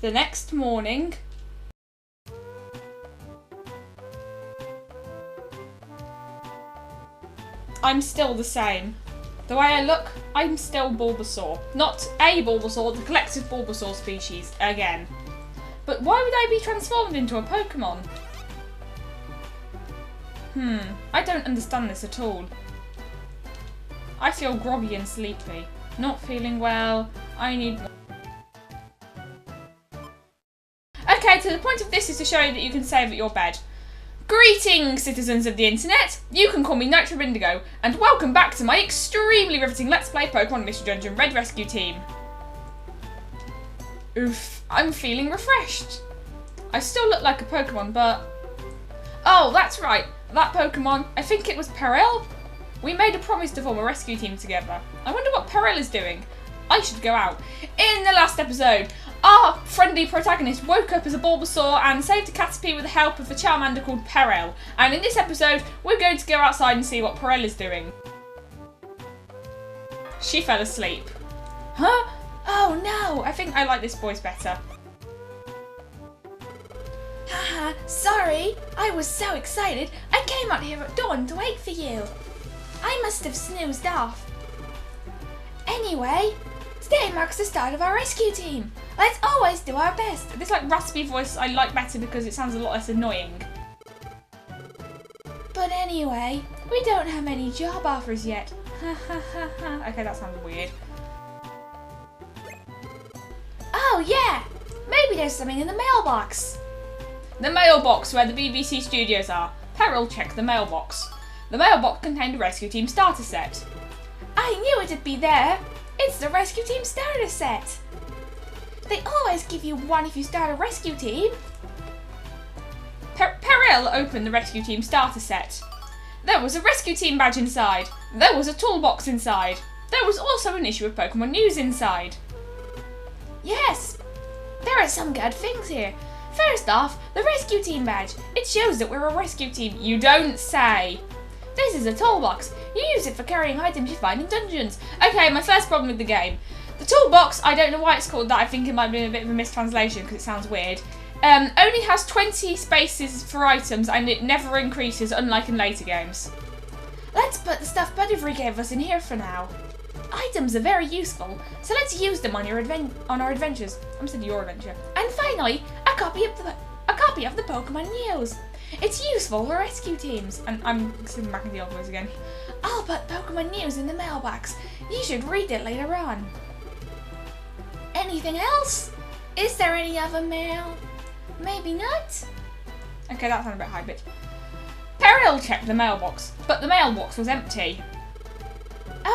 The next morning, I'm still the same. The way I look, I'm still Bulbasaur. Not a Bulbasaur, the collective Bulbasaur species, again. But why would I be transformed into a Pokémon? I don't understand this at all. I feel groggy and sleepy. Not feeling well. I need... Okay, so the point of this is to show you that you can save at your bed. Greetings, citizens of the internet! You can call me Nitro Indigo, and welcome back to my extremely riveting Let's Play Pokemon Mystery Dungeon Red Rescue Team. Oof, I'm feeling refreshed. I still look like a Pokemon, but... Oh, that's right, that Pokemon, I think it was Peril? We made a promise to form a rescue team together. I wonder what Peril is doing. I should go out. In the last episode, our friendly protagonist woke up as a Bulbasaur and saved a Caterpie with the help of a Charmander called Peril. And in this episode, we're going to go outside and see what Peril is doing. She fell asleep. Huh? Oh no, I think I like this voice better. Haha, sorry. I was so excited. I came out here at dawn to wait for you. I must have snoozed off. Anyway, today marks the start of our rescue team. Let's always do our best. This like raspy voice I like better because it sounds a lot less annoying. But anyway, we don't have any job offers yet. Okay, that sounds weird. Oh yeah, maybe there's something in the mailbox. The mailbox where the BBC studios are. Peril checked the mailbox. The mailbox contained a rescue team starter set. I knew it'd be there. It's the rescue team starter set. They always give you one if you start a rescue team. Peril opened the rescue team starter set. There was a rescue team badge inside. There was a toolbox inside. There was also an issue of Pokemon news inside. Yes, there are some good things here. First off, the rescue team badge. It shows that we're a rescue team. You don't say. This is a toolbox. You use it for carrying items you find in dungeons. Okay, my first problem with the game. The toolbox, I don't know why it's called that. I think it might be a bit of a mistranslation because it sounds weird. Only has 20 spaces for items and it never increases, unlike in later games. Let's put the stuff Butterfree gave us in here for now. Items are very useful, so let's use them on our adventures. I said your adventure. And finally, a copy of the Pokemon News. It's useful for rescue teams. And I'm sitting back in the old voice again. I'll put Pokemon News in the mailbox. You should read it later on. Anything else? Is there any other mail? Maybe not? Okay, that sounded a bit high-pitched. Peril checked the mailbox, but the mailbox was empty.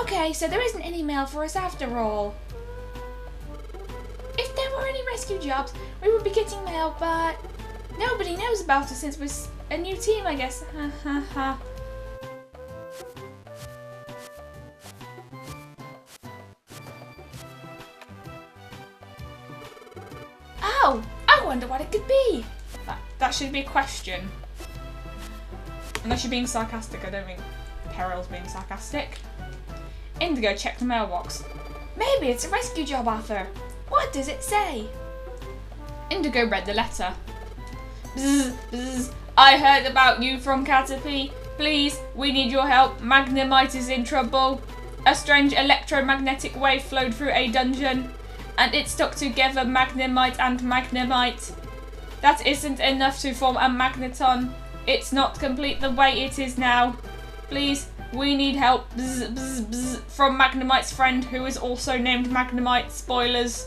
Okay, so there isn't any mail for us after all. If there were any rescue jobs, we would be getting mail, but nobody knows about us since we're a new team, I guess. Ha ha ha. Oh, I wonder what it could be. That should be a question. Unless you're being sarcastic, I don't think Peril's being sarcastic. Indigo checked the mailbox. Maybe it's a rescue job offer. What does it say? Indigo read the letter. Bzz, bzz. I heard about you from Caterpie. Please, we need your help. Magnemite is in trouble. A strange electromagnetic wave flowed through a dungeon, and it stuck together Magnemite and Magnemite. That isn't enough to form a magneton. It's not complete the way it is now. Please, we need help. Bzz, bzz, bzz. From Magnemite's friend, who is also named Magnemite. Spoilers.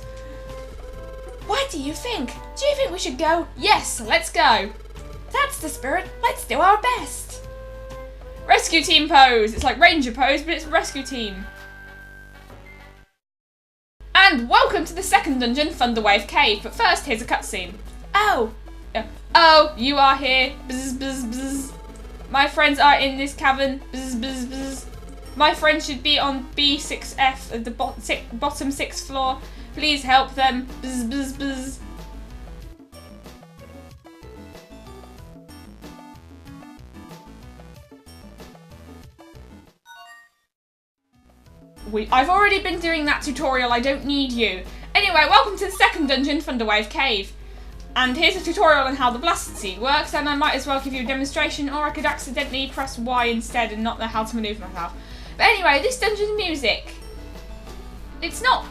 What do you think? Do you think we should go? Yes, let's go. That's the spirit. Let's do our best. Rescue team pose. It's like ranger pose, but it's rescue team. And welcome to the second dungeon, Thunderwave Cave. But first, here's a cutscene. Oh. Oh, you are here. Bzz, bzz, bzz. My friends are in this cavern. Bzz, bzz, bzz. My friends should be on B6F at the bottom 6th floor. Please help them. Bzz, bzz, bzz. I've already been doing that tutorial. I don't need you. Anyway, welcome to the second dungeon, Thunderwave Cave. And here's a tutorial on how the blaster seed works, and I might as well give you a demonstration, or I could accidentally press Y instead and not know how to manoeuvre myself. But anyway, this dungeon's music, it's not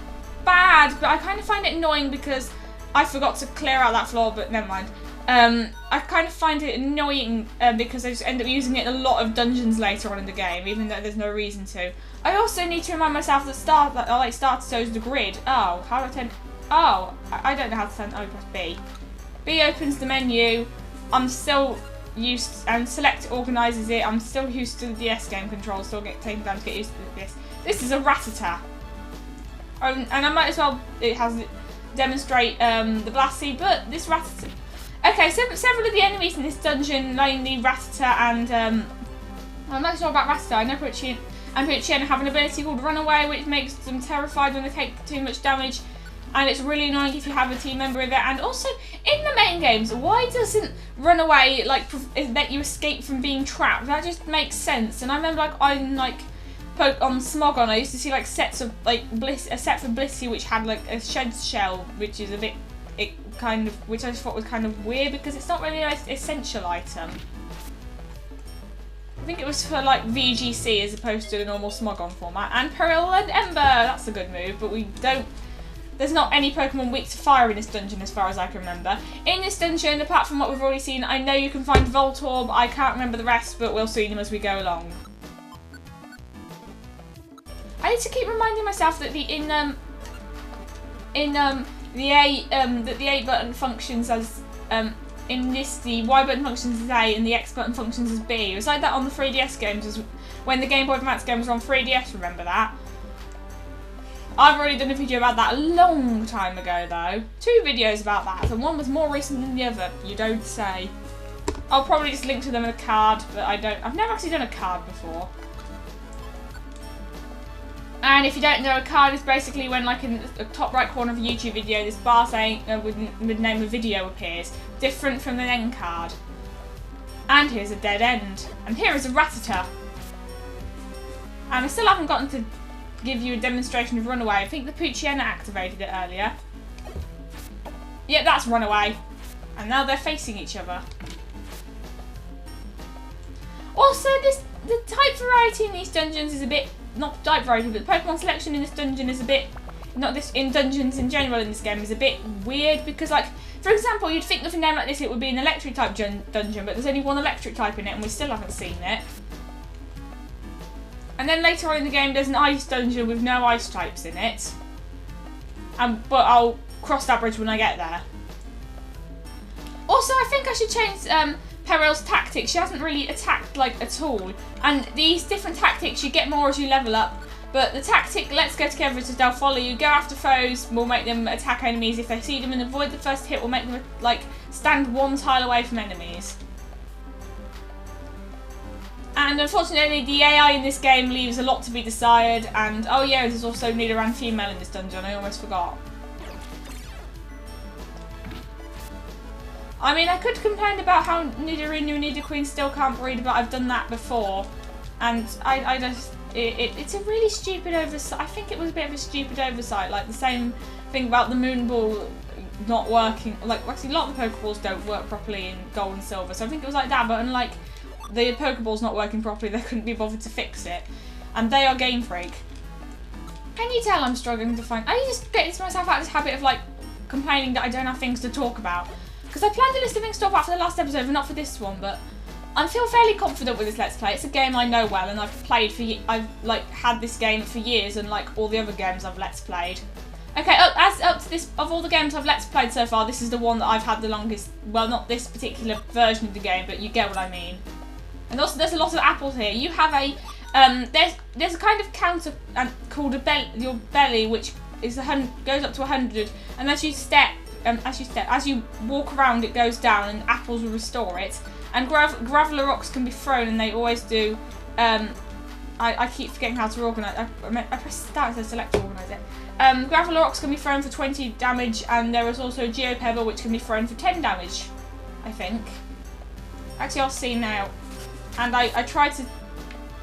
bad, but I kind of find it annoying because I forgot to clear out that floor, but never mind. I kind of find it annoying because I just end up using it in a lot of dungeons later on in the game, even though there's no reason to. I also need to remind myself that start shows the grid. Oh, how do I turn? Oh, I don't know how to turn. Oh, press B. B opens the menu. I'm still used, and select organises it. I'm still used to the DS game controls, so I'll taking time to get used to this. This is a Rattata. And I might as well demonstrate the blast seed, but this Rattata. Okay, so several of the enemies in this dungeon, namely Rattata and I'm not sure about Rattata. I know Pucci and Pucciana have an ability called Runaway, which makes them terrified when they take too much damage, and it's really annoying if you have a team member with it. And also in the main games, why doesn't Runaway let you escape from being trapped? That just makes sense. And I remember on Smogon, I used to see like sets of a set for Blissey which had like a shed shell, which is a bit which I just thought was kind of weird because it's not really an essential item. I think it was for like VGC as opposed to the normal Smogon format. And Peril and Ember, that's a good move, but there's not any Pokemon weak to fire in this dungeon as far as I can remember. In this dungeon, apart from what we've already seen, I know you can find Voltorb. I can't remember the rest, but we'll see them as we go along. I need to keep reminding myself that the A button functions as in this, the Y button functions as A and the X button functions as B. It was like that on the 3DS games, when the Game Boy Advance game was on 3DS. Remember that? I've already done a video about that a long time ago, though. 2 videos about that, and one was more recent than the other. You don't say. I'll probably just link to them in a card, but I've never actually done a card before. And if you don't know, a card is basically when, like, in the top right corner of a YouTube video, this bar saying with the name of video appears, different from the end card. And here's a dead end. And here is a Rattata. And I still haven't gotten to give you a demonstration of Runaway. I think the Pucciana activated it earlier. Yep, that's Runaway. And now they're facing each other. Also, the type variety in these dungeons is a bit, not type variety, but the Pokemon selection in this dungeon is a bit, in dungeons in general in this game is a bit weird because, like, for example, you'd think with a name like this it would be an electric type dungeon, but there's only one electric type in it and we still haven't seen it. And then later on in the game there's an ice dungeon with no ice types in it. But I'll cross that bridge when I get there. Also, I think I should change Peril's tactics. She hasn't really attacked at all. And these different tactics you get more as you level up. But the tactic, let's go together, is they'll follow you, go after foes, will make them attack enemies if they see them, and avoid the first hit will make them stand one tile away from enemies. And unfortunately the AI in this game leaves a lot to be desired, and oh yeah, there's also neither and female in this dungeon, I almost forgot. I mean, I could complain about how Nidorinu and Nidoqueen still can't breed, but I've done that before. And it's a really stupid oversight. I think it was a bit of a stupid oversight, like the same thing about the Moon Ball not working. Like, actually, a lot of the Pokeballs don't work properly in Gold and Silver, so I think it was like that, but unlike the Pokeball's not working properly, they couldn't be bothered to fix it. And they are Game Freak. Can you tell I'm struggling to find... I just get myself out of this habit of, complaining that I don't have things to talk about. Because I planned a list of things to talk about for the last episode, but not for this one, but I feel fairly confident with this Let's Play. It's a game I know well, and I've had this game for years, unlike all the other games I've Let's Played. Okay, up to this, of all the games I've Let's Played so far, this is the one that I've had the longest, well, not this particular version of the game, but you get what I mean. And also, there's a lot of apples here. You have a, there's a kind of counter called your belly, which is goes up to 100, and as you walk around, it goes down, and apples will restore it. And graveler rocks can be thrown, and they always do. I keep forgetting how to organise. I press start to select to organise it. Graveler rocks can be thrown for 20 damage, and there is also a Geopebble which can be thrown for 10 damage. I think. Actually, I'll see now. And I tried to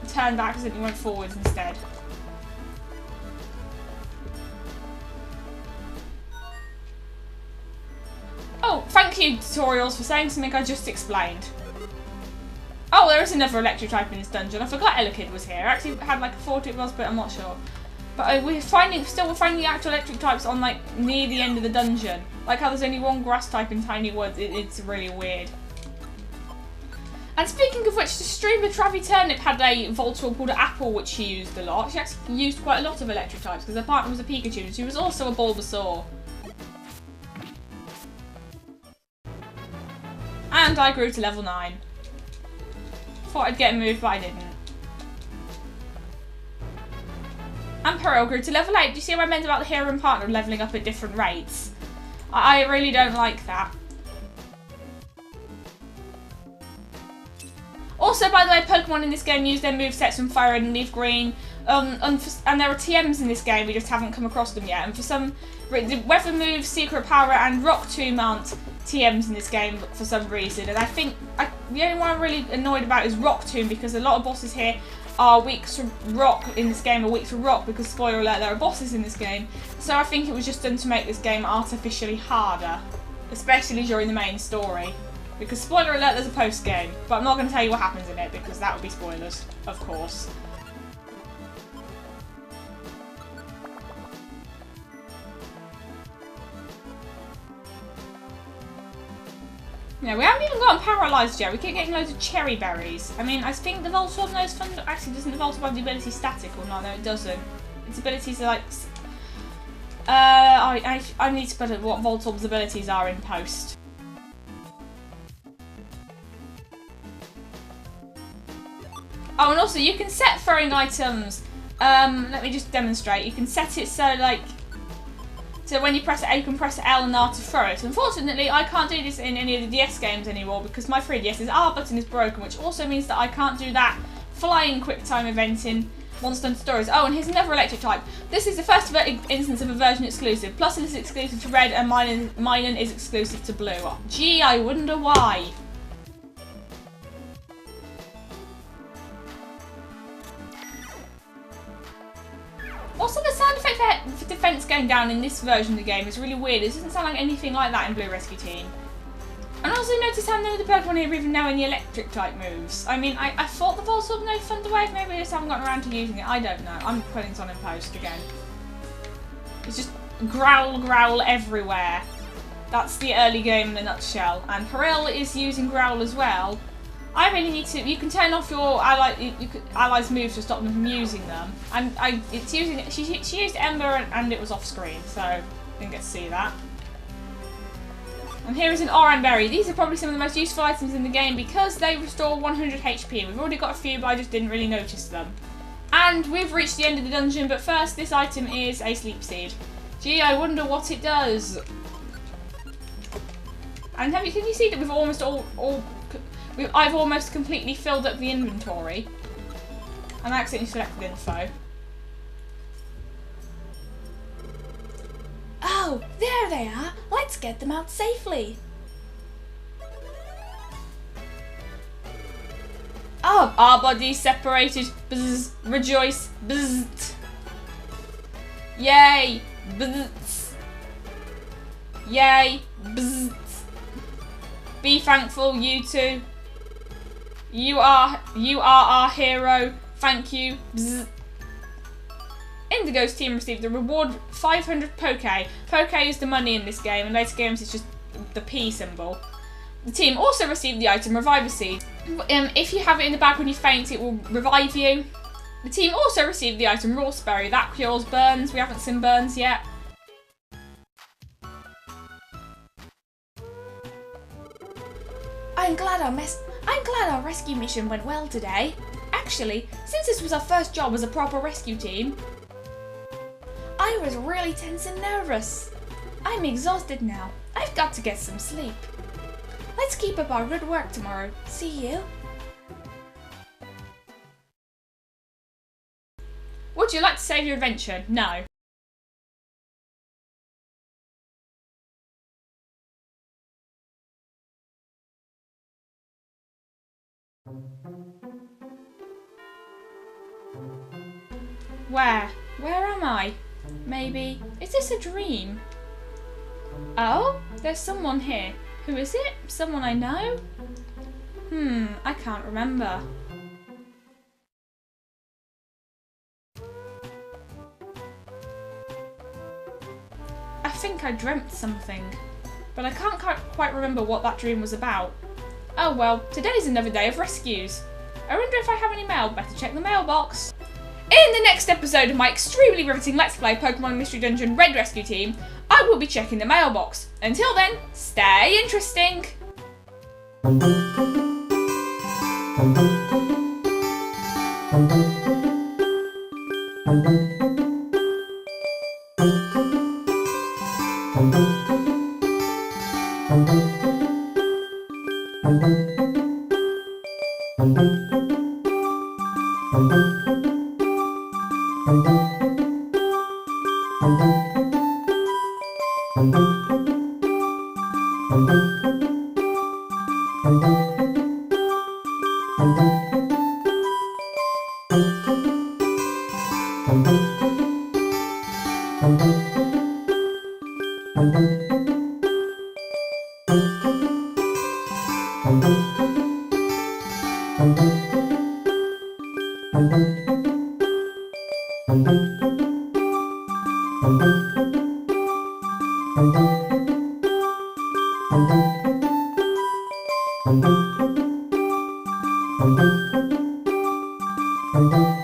turn back because it went forwards instead. Oh, thank you, tutorials, for saying something I just explained. Oh, there is another electric type in this dungeon. I forgot Elekid was here. I actually had like a thought it was, but I'm not sure. But we're finding the actual electric types on like near the end of the dungeon. Like how there's only one grass type in Tiny Woods. It's really weird. And speaking of which, the streamer Travi Turnip had a Voltorb called Apple, which she used a lot. She actually used quite a lot of electric types because her partner was a Pikachu and she was also a Bulbasaur. And I grew to level 9. Thought I'd get moved, but I didn't. And Peril grew to level 8. Do you see what I meant about the hero and partner levelling up at different rates? I really don't like that. Also, by the way, Pokemon in this game use their movesets from Fire Red and Leaf Green. And there are TMs in this game, we just haven't come across them yet. And for some, the Weather Move, Secret Power and Rock Tomb aren't TMs in this game for some reason. And I think the only one I'm really annoyed about is Rock Tomb, because a lot of bosses here are weak to rock in this game, or weak to rock, because spoiler alert, there are bosses in this game. So I think it was just done to make this game artificially harder, especially during the main story. Because spoiler alert, there's a post game, but I'm not going to tell you what happens in it because that would be spoilers, of course. Yeah, we haven't even gotten paralysed yet. We keep getting loads of cherry berries. I mean, I think the Voltorb knows Thunder. Actually, doesn't the Voltorb have the ability static or not? No, it doesn't. Its abilities are like. I need to put what Voltorb's abilities are in post. Oh, and also you can set throwing items. Let me just demonstrate. You can set it so like. So when you press A, you can press L and R to throw it. Unfortunately, I can't do this in any of the DS games anymore because my 3DS's R button is broken, which also means that I can't do that flying quick time event in Monster Hunter Stories. Oh, and here's another electric type. This is the first instance of a version exclusive. Plus it is exclusive to red and Minun is exclusive to blue. Oh, gee, I wonder why. Also, the sound effect for defense going down in this version of the game is really weird. It doesn't sound like anything like that in Blue Rescue Team. And also notice how none of the Pokemon here even know any electric type moves. I mean, I thought the Voltorb knew Thunderwave, maybe I just haven't gotten around to using it. I don't know. I'm putting this on in post again. It's just growl everywhere. That's the early game in a nutshell. And Peril is using growl as well. I really need to. You can turn off your allies' moves to stop them from using them. And it's using. She used Ember and it was off screen, so I didn't get to see that. And here is an Oran Berry. These are probably some of the most useful items in the game because they restore 100 HP. We've already got a few, but I just didn't really notice them. And we've reached the end of the dungeon, but first, this item is a Sleep Seed. Gee, I wonder what it does. And can you see that we've almost I've almost completely filled up the inventory. And I accidentally selected info. Oh, there they are. Let's get them out safely. Oh, our bodies separated. Bzz, rejoice. Bzz. Yay. Bzz. Yay. Bzz. Be thankful, you two. You are our hero. Thank you. Bzz. Indigo's team received the reward 500 Poke. Poke is the money in this game, and later games it's just the P symbol. The team also received the item Reviver Seed. If you have it in the bag when you faint, it will revive you. The team also received the item Rawsberry. That cures burns. We haven't seen burns yet. I'm glad our rescue mission went well today. Actually, since this was our first job as a proper rescue team, I was really tense and nervous. I'm exhausted now. I've got to get some sleep. Let's keep up our good work tomorrow. See you. Would you like to save your adventure? No. Where am I? Maybe. Is this a dream? Oh, there's someone here. Who is it? Someone I know? I can't remember. I think I dreamt something, but I can't quite remember what that dream was about. Oh well, today's another day of rescues. I wonder if I have any mail. Better check the mailbox. In the next episode of my extremely riveting Let's Play Pokemon Mystery Dungeon Red Rescue Team, I will be checking the mailbox. Until then, stay interesting! Thank you.